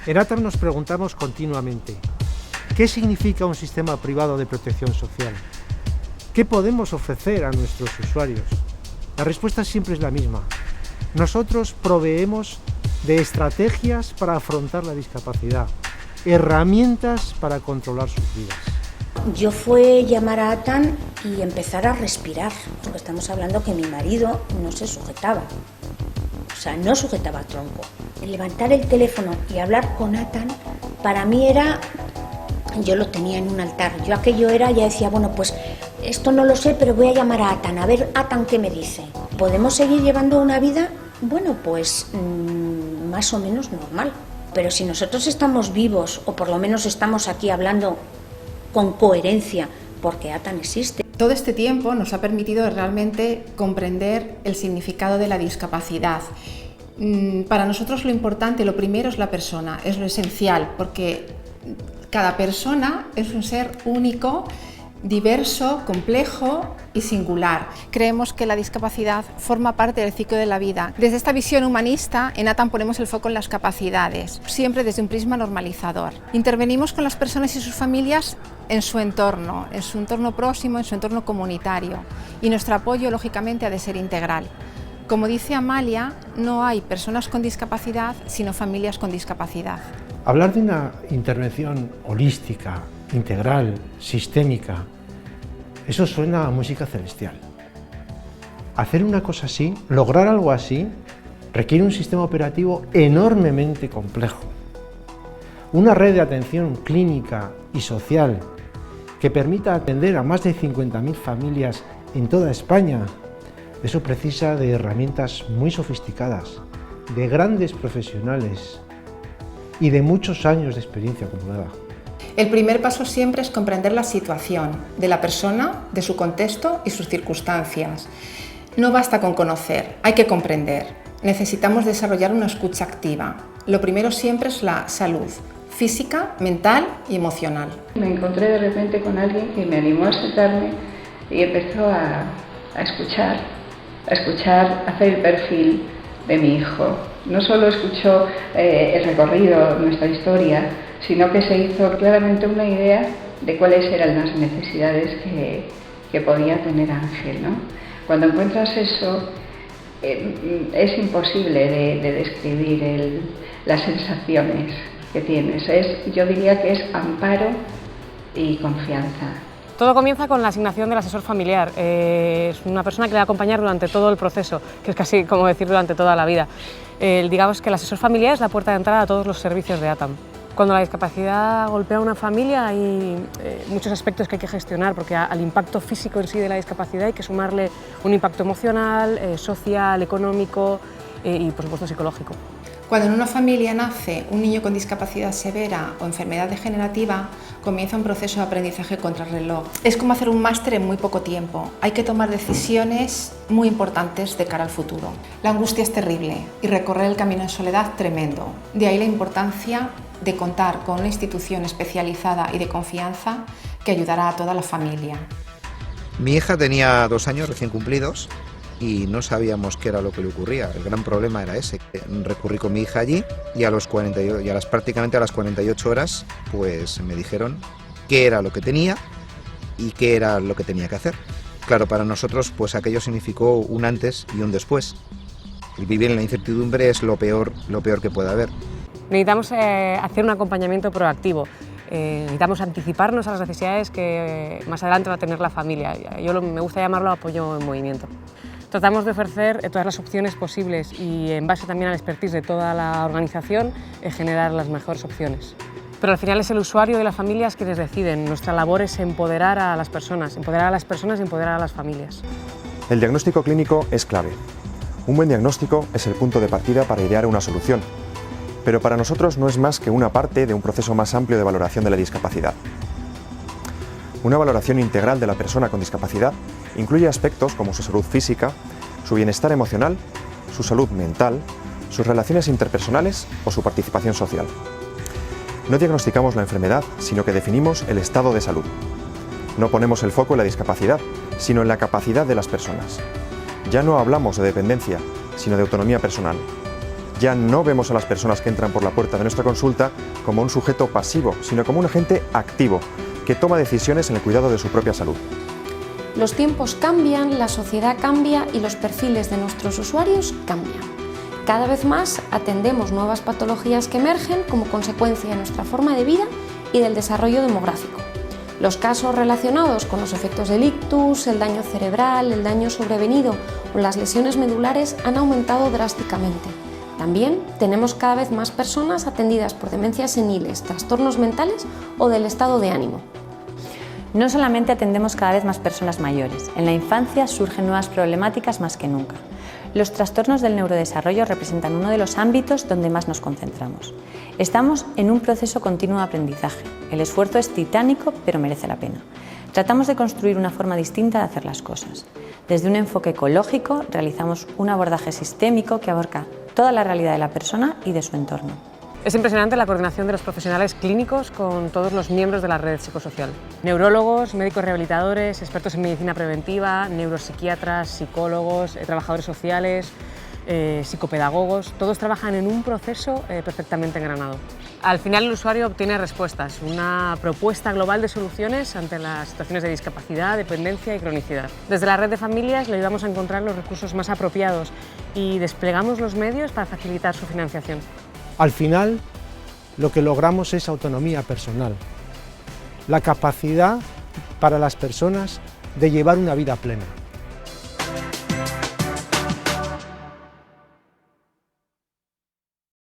En ATAM nos preguntamos continuamente, ¿qué significa un sistema privado de protección social? ¿Qué podemos ofrecer a nuestros usuarios? La respuesta siempre es la misma. Nosotros proveemos de estrategias para afrontar la discapacidad, herramientas para controlar sus vidas. Yo fue llamar a ATAM y empezar a respirar, porque estamos hablando que mi marido no se sujetaba, o sea, no sujetaba tronco. Levantar el teléfono y hablar con ATAM, para mí era, yo lo tenía en un altar, yo aquello era, ya decía, bueno, pues esto no lo sé, pero voy a llamar a ATAM, a ver ATAM qué me dice. ¿Podemos seguir llevando una vida? Bueno, pues más o menos normal, pero si nosotros estamos vivos, o por lo menos estamos aquí hablando con coherencia, porque ATAM existe. Todo este tiempo nos ha permitido realmente comprender el significado de la discapacidad. Para nosotros lo importante, lo primero es la persona, es lo esencial, porque cada persona es un ser único, diverso, complejo y singular. Creemos que la discapacidad forma parte del ciclo de la vida. Desde esta visión humanista, en ATAM ponemos el foco en las capacidades, siempre desde un prisma normalizador. Intervenimos con las personas y sus familias en su entorno próximo, en su entorno comunitario, y nuestro apoyo, lógicamente, ha de ser integral. Como dice Amalia, no hay personas con discapacidad, sino familias con discapacidad. Hablar de una intervención holística, integral, sistémica, eso suena a música celestial. Hacer una cosa así, lograr algo así, requiere un sistema operativo enormemente complejo. Una red de atención clínica y social que permita atender a más de 50.000 familias en toda España, eso precisa de herramientas muy sofisticadas, de grandes profesionales y de muchos años de experiencia acumulada. El primer paso siempre es comprender la situación de la persona, de su contexto y sus circunstancias. No basta con conocer, hay que comprender. Necesitamos desarrollar una escucha activa. Lo primero siempre es la salud física, mental y emocional. Me encontré de repente con alguien que me animó a sentarme y empezó a escuchar, hacer el perfil de mi hijo. No solo escuchó el recorrido, nuestra historia, sino que se hizo claramente una idea de cuáles eran las necesidades que podía tener Ángel, ¿no? Cuando encuentras eso, es imposible de describir las sensaciones que tienes. Yo diría que es amparo y confianza. Todo comienza con la asignación del asesor familiar. Es una persona que le va a acompañar durante todo el proceso, que es casi como decir durante toda la vida. Digamos que el asesor familiar es la puerta de entrada a todos los servicios de ATAM. Cuando la discapacidad golpea a una familia hay muchos aspectos que hay que gestionar, porque al impacto físico en sí de la discapacidad hay que sumarle un impacto emocional, social, económico y por supuesto psicológico. Cuando en una familia nace un niño con discapacidad severa o enfermedad degenerativa, comienza un proceso de aprendizaje contrarreloj. Es como hacer un máster en muy poco tiempo. Hay que tomar decisiones muy importantes de cara al futuro. La angustia es terrible y recorrer el camino en soledad tremendo. De ahí la importancia de contar con una institución especializada y de confianza que ayudará a toda la familia. Mi hija tenía 2 años recién cumplidos y no sabíamos qué era lo que le ocurría. El gran problema era ese. Recurrí con mi hija allí y prácticamente a las 48 horas pues me dijeron qué era lo que tenía y qué era lo que tenía que hacer. Claro, para nosotros pues aquello significó un antes y un después. El vivir en la incertidumbre es lo peor que puede haber. Necesitamos hacer un acompañamiento proactivo. Necesitamos anticiparnos a las necesidades que más adelante va a tener la familia. Me gusta llamarlo apoyo en movimiento. Tratamos de ofrecer todas las opciones posibles y, en base también al expertise de toda la organización, generar las mejores opciones. Pero al final es el usuario y las familias quienes deciden. Nuestra labor es empoderar a las personas y empoderar a las familias. El diagnóstico clínico es clave. Un buen diagnóstico es el punto de partida para idear una solución. Pero para nosotros no es más que una parte de un proceso más amplio de valoración de la discapacidad. Una valoración integral de la persona con discapacidad incluye aspectos como su salud física, su bienestar emocional, su salud mental, sus relaciones interpersonales o su participación social. No diagnosticamos la enfermedad, sino que definimos el estado de salud. No ponemos el foco en la discapacidad, sino en la capacidad de las personas. Ya no hablamos de dependencia, sino de autonomía personal. Ya no vemos a las personas que entran por la puerta de nuestra consulta como un sujeto pasivo, sino como un agente activo, que toma decisiones en el cuidado de su propia salud. Los tiempos cambian, la sociedad cambia y los perfiles de nuestros usuarios cambian. Cada vez más atendemos nuevas patologías que emergen como consecuencia de nuestra forma de vida y del desarrollo demográfico. Los casos relacionados con los efectos del ictus, el daño cerebral, el daño sobrevenido o las lesiones medulares han aumentado drásticamente. También tenemos cada vez más personas atendidas por demencias seniles, trastornos mentales o del estado de ánimo. No solamente atendemos cada vez más personas mayores, en la infancia surgen nuevas problemáticas más que nunca. Los trastornos del neurodesarrollo representan uno de los ámbitos donde más nos concentramos. Estamos en un proceso continuo de aprendizaje. El esfuerzo es titánico, pero merece la pena. Tratamos de construir una forma distinta de hacer las cosas. Desde un enfoque ecológico realizamos un abordaje sistémico que abarca toda la realidad de la persona y de su entorno. Es impresionante la coordinación de los profesionales clínicos con todos los miembros de la red psicosocial. Neurólogos, médicos rehabilitadores, expertos en medicina preventiva, neuropsiquiatras, psicólogos, trabajadores sociales, psicopedagogos, todos trabajan en un proceso perfectamente engranado. Al final el usuario obtiene respuestas, una propuesta global de soluciones ante las situaciones de discapacidad, dependencia y cronicidad. Desde la red de familias le ayudamos a encontrar los recursos más apropiados y desplegamos los medios para facilitar su financiación. Al final, lo que logramos es autonomía personal, la capacidad para las personas de llevar una vida plena.